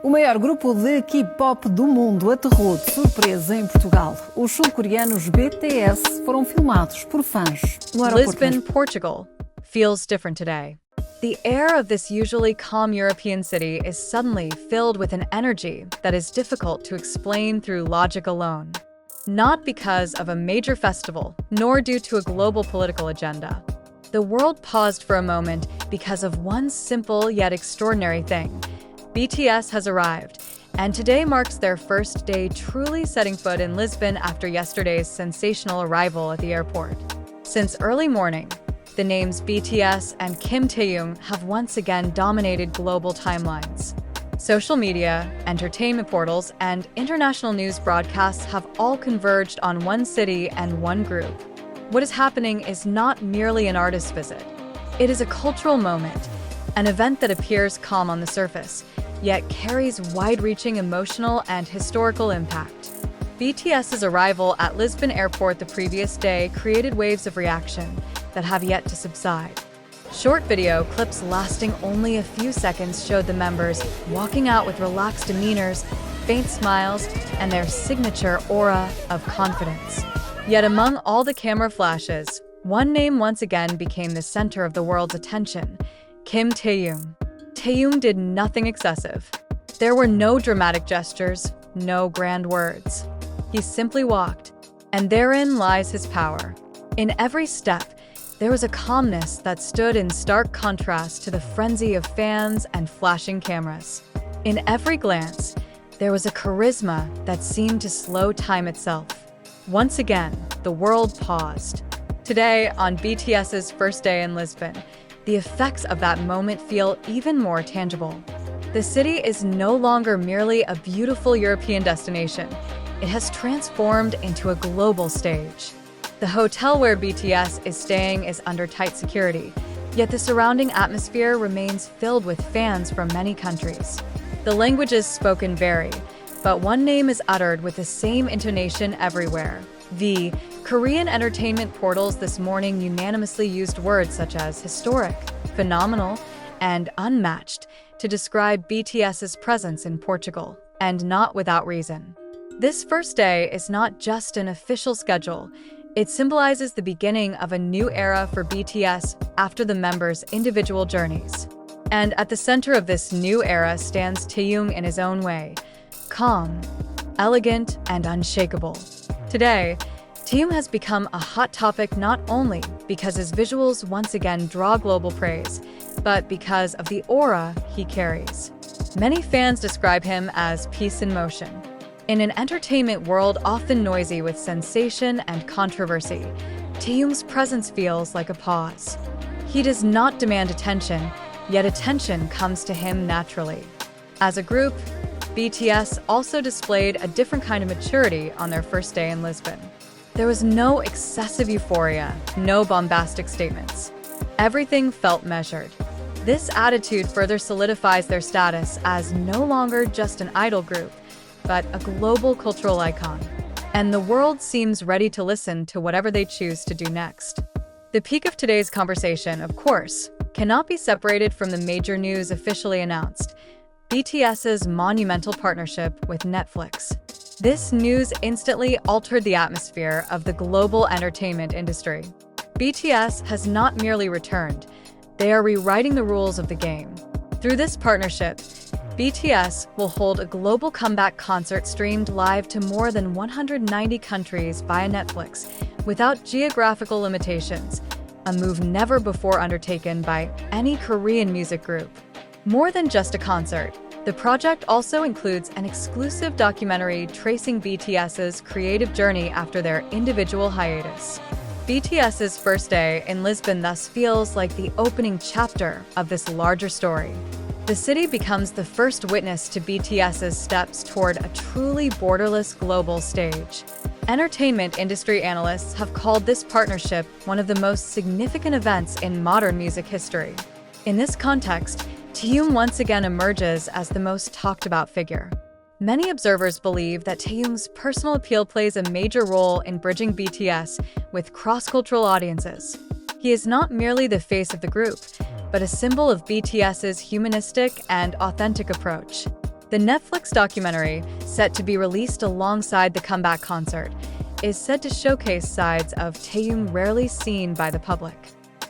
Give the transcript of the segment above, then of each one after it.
O maior grupo de K-pop do mundo aterrou de surpresa em Portugal. Os sul-coreanos BTS foram filmados por fãs no aeroporto. Lisbon, Portugal, feels different today. The air of this usually calm European city is suddenly filled with an energy that is difficult to explain through logic alone. Not because of a major festival, nor due to a global political agenda. The world paused for a moment because of one simple yet extraordinary thing. BTS has arrived, and today marks their first day truly setting foot in Lisbon after yesterday's sensational arrival at the airport. Since early morning, the names BTS and Kim Taehyung have once again dominated global timelines. Social media, entertainment portals, and international news broadcasts have all converged on one city and one group. What is happening is not merely an artist visit. It is a cultural moment, an event that appears calm on the surface, yet carries wide-reaching emotional and historical impact. BTS's arrival at Lisbon Airport the previous day created waves of reaction that have yet to subside. Short video clips lasting only a few seconds showed the members walking out with relaxed demeanors, faint smiles, and their signature aura of confidence. Yet among all the camera flashes, one name once again became the center of the world's attention: Kim Taehyung. Taehyung did nothing excessive. There were no dramatic gestures, no grand words. He simply walked, and therein lies his power. In every step, there was a calmness that stood in stark contrast to the frenzy of fans and flashing cameras. In every glance, there was a charisma that seemed to slow time itself. Once again, the world paused. Today, on BTS's first day in Lisbon, the effects of that moment feel even more tangible. The city is no longer merely a beautiful European destination. It has transformed into a global stage. The hotel where BTS is staying is under tight security, yet the surrounding atmosphere remains filled with fans from many countries. The languages spoken vary, but one name is uttered with the same intonation everywhere. The Korean entertainment portals this morning unanimously used words such as historic, phenomenal, and unmatched to describe BTS's presence in Portugal, and not without reason. This first day is not just an official schedule. It symbolizes the beginning of a new era for BTS after the members' individual journeys. And at the center of this new era stands Taehyung in his own way, calm, elegant, and unshakable. Today, Taehyung has become a hot topic not only because his visuals once again draw global praise, but because of the aura he carries. Many fans describe him as peace in motion. In an entertainment world often noisy with sensation and controversy, Taehyung's presence feels like a pause. He does not demand attention, yet attention comes to him naturally. As a group, BTS also displayed a different kind of maturity on their first day in Lisbon. There was no excessive euphoria, no bombastic statements. Everything felt measured. This attitude further solidifies their status as no longer just an idol group, but a global cultural icon. And the world seems ready to listen to whatever they choose to do next. The peak of today's conversation, of course, cannot be separated from the major news officially announced: BTS's monumental partnership with Netflix. This news instantly altered the atmosphere of the global entertainment industry. BTS has not merely returned, they are rewriting the rules of the game. Through this partnership, BTS will hold a global comeback concert streamed live to more than 190 countries via Netflix, without geographical limitations, a move never before undertaken by any Korean music group. More than just a concert, the project also includes an exclusive documentary tracing BTS's creative journey after their individual hiatus. BTS's first day in Lisbon thus feels like the opening chapter of this larger story. The city becomes the first witness to BTS's steps toward a truly borderless global stage. Entertainment industry analysts have called this partnership one of the most significant events in modern music history. In this context, Taehyung once again emerges as the most talked about figure. Many observers believe that Taehyung's personal appeal plays a major role in bridging BTS with cross-cultural audiences. He is not merely the face of the group, but a symbol of BTS's humanistic and authentic approach. The Netflix documentary, set to be released alongside the comeback concert, is said to showcase sides of Taehyung rarely seen by the public.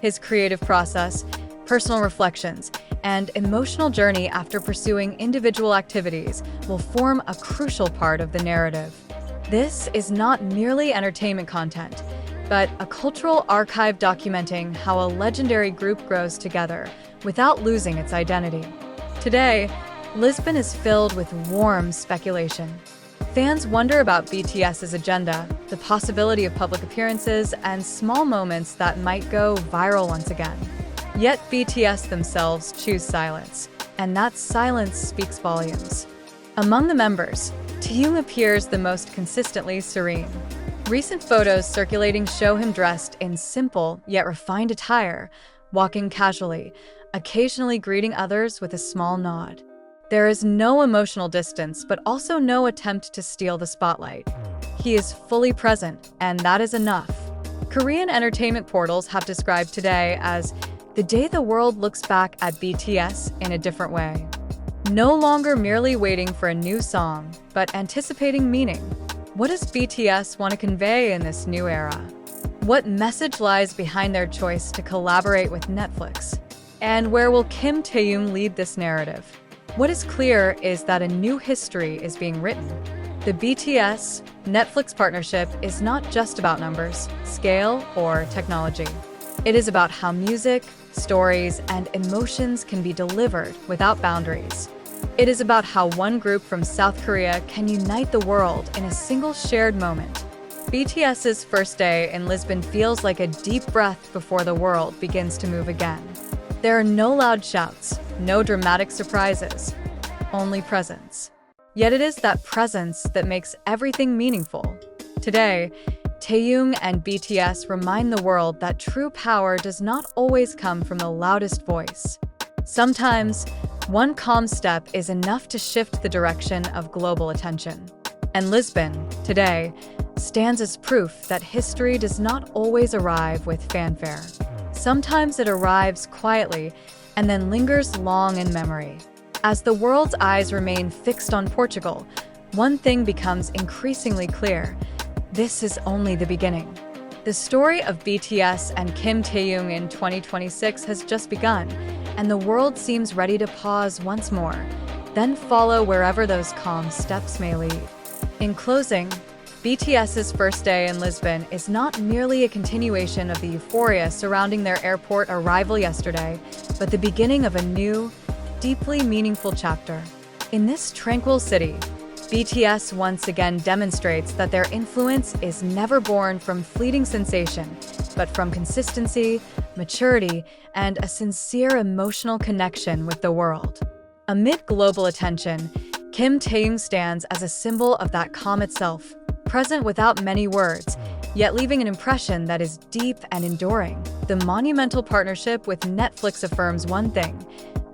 His creative process, personal reflections, and emotional journey after pursuing individual activities will form a crucial part of the narrative. This is not merely entertainment content, but a cultural archive documenting how a legendary group grows together without losing its identity. Today, Lisbon is filled with warm speculation. Fans wonder about BTS's agenda, the possibility of public appearances, and small moments that might go viral once again. Yet BTS themselves choose silence, and that silence speaks volumes. Among the members, Taehyung appears the most consistently serene. Recent photos circulating show him dressed in simple yet refined attire, walking casually, occasionally greeting others with a small nod. There is no emotional distance, but also no attempt to steal the spotlight. He is fully present, and that is enough. Korean entertainment portals have described today as the day the world looks back at BTS in a different way. No longer merely waiting for a new song, but anticipating meaning. What does BTS want to convey in this new era? What message lies behind their choice to collaborate with Netflix? And where will Kim Taehyung lead this narrative? What is clear is that a new history is being written. The BTS Netflix partnership is not just about numbers, scale, or technology. It is about how music, stories, and emotions can be delivered without boundaries. It is about how one group from South Korea can unite the world in a single shared moment. BTS's first day in Lisbon feels like a deep breath before the world begins to move again. There are no loud shouts, no dramatic surprises, only presence. Yet it is that presence that makes everything meaningful. Today, Taehyung and BTS remind the world that true power does not always come from the loudest voice. Sometimes, one calm step is enough to shift the direction of global attention. And Lisbon, today, stands as proof that history does not always arrive with fanfare. Sometimes it arrives quietly and then lingers long in memory. As the world's eyes remain fixed on Portugal, one thing becomes increasingly clear. This is only the beginning. The story of BTS and Kim Taehyung in 2026 has just begun, and the world seems ready to pause once more, then follow wherever those calm steps may lead. In closing, BTS's first day in Lisbon is not merely a continuation of the euphoria surrounding their airport arrival yesterday, but the beginning of a new, deeply meaningful chapter. In this tranquil city, BTS once again demonstrates that their influence is never born from fleeting sensation, but from consistency, maturity, and a sincere emotional connection with the world. Amid global attention, Kim Taehyung stands as a symbol of that calm itself, present without many words, yet leaving an impression that is deep and enduring. The monumental partnership with Netflix affirms one thing: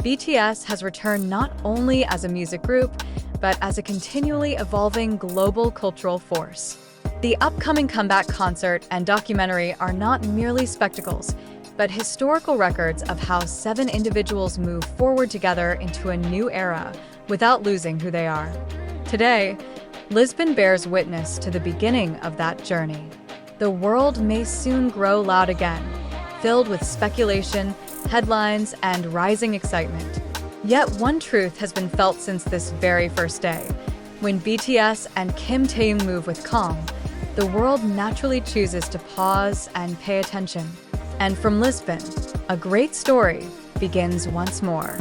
BTS has returned not only as a music group, but as a continually evolving global cultural force. The upcoming comeback concert and documentary are not merely spectacles, but historical records of how 7 individuals move forward together into a new era without losing who they are. Today, Lisbon bears witness to the beginning of that journey. The world may soon grow loud again, filled with speculation, headlines, and rising excitement. Yet one truth has been felt since this very first day. When BTS and Kim Taehyung move with calm, the world naturally chooses to pause and pay attention. And from Lisbon, a great story begins once more.